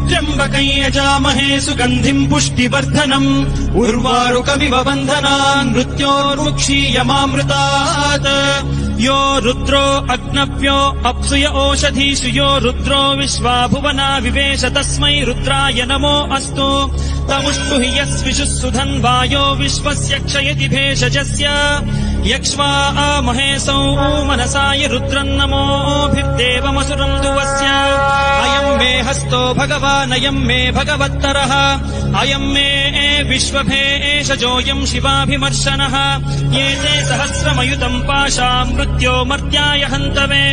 त्र्यम्बकं यजामहे सुगन्धिं पुष्टिवर्धनम् उर्वारुकमिव बन्धनान् मृत्योर्मुक्षीयमामृतात् यो रुद्रो अग्नव्यो अप्सुय ओषधीषु यो रुद्रो विश्वा भुवना विवेश तस्मै रुद्राय नमो अस्तु तमुष्टु हि यस्विषुः सुधन्वायो विश्वस्य क्षयति भेषजस्य यक्ष्वा महेशौ मनसाय रुद्रन्नमोभिर्देवमसुरम् दुवस्य अयम् मे हस्तो भगवानयम् मे भगवत्तरः अयम् मे विश्वभेषजोऽयम् शिवाभिमर्शनः ये ते सहस्रमयुतम् पाशाम् मृत्यो मर्त्याय हन्तवे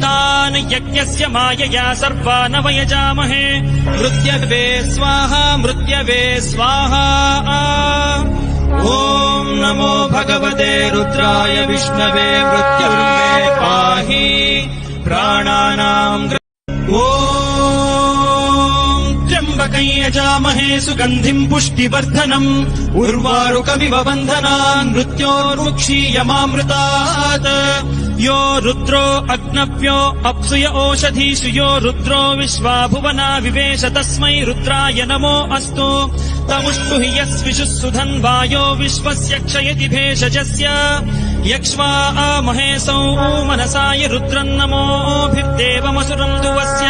तान् यज्ञस्य मायया सर्वान् वयजामहे मृत्यवे स्वाहा मृत्यवे स्वाहा ॐ नमो भगवते रुद्राय विष्णवे मृत्युर्मे पाहि प्राणानाम् त्र्यम्बकं यजामहे सुगन्धिं पुष्टिवर्धनम् उर्वारुकमिव बन्धनान् मृत्योर्मुक्षीयमामृतात् यो रुद्रो अग्नव्यो अप्सुय ओषधीषु यो रुद्रो विश्वा भुवना विवेश तस्मै रुद्राय नमो अस्तु तमुष्टु हि यस्विषुः सुधन्वायो विश्वस्य क्षयति भेषजस्य यक्ष्वा महेशौ मनसाय रुद्रन्नमोभिर्देवमसुरम् दुवस्य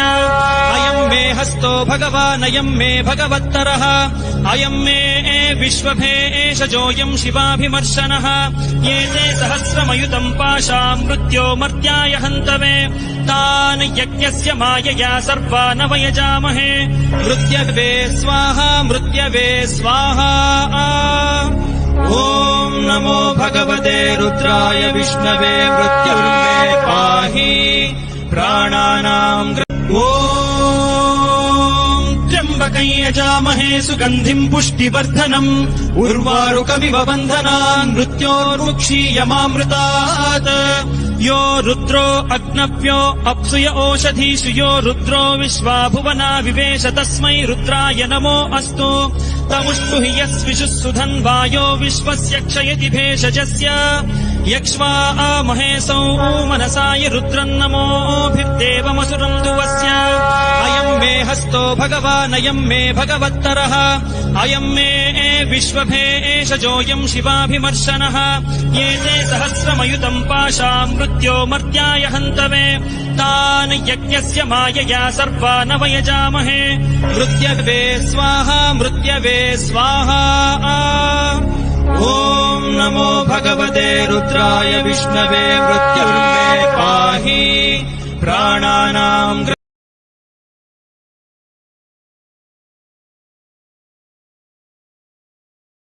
अयम् मे हस्तो भगवानयम् मे भगवत्तरः अयम् मे विश्वभेषजोऽयम् शिवाभिमर्शनः ये ते सहस्रमयुतम् पाशाम् मृत्यो मर्त्याय हन्तवे तान् यज्ञस्य मायया सर्वान् वयजामहे मृत्यवे स्वाहा मृत्यवे स्वाहा ॐ नमो भगवते रुद्राय विष्णवे मृत्युर्मे पाहि प्राणानाम् त्र्यम्बकं यजामहे सुगन्धिं पुष्टिवर्धनम् उर्वारुकमिव बन्धनान् मृत्योर्मुक्षीयमामृतात् यो रुद्रो अग्नव्यो अप्सुय ओषधीषु यो रुद्रो विश्वा भुवना विवेश तस्मै रुद्राय नमो अस्तु तमुष्टु हि यस्विषुः सुधन्वायो विश्वस्य क्षयति भेषजस्य यक्ष्वा महेशौ मनसाय रुद्रन्नमोभिर्देवमसुरम् दुवस्य अयम् मे हस्तो भगवानयम् मे भगवत्तरः अयम् मे विश्वभेषजोऽयम् शिवाभिमर्शनः ये ते सहस्रमयुतम् पाशाम् मृत्यो मर्त्याय हन्तवे तान् यज्ञस्य मायया सर्वान् वयजामहे मृत्यवे स्वाहा मृत्यवे स्वाहा ॐ नमो भगवते रुद्राय विष्णवे मृत्युर्मे पाहि प्राणानाम्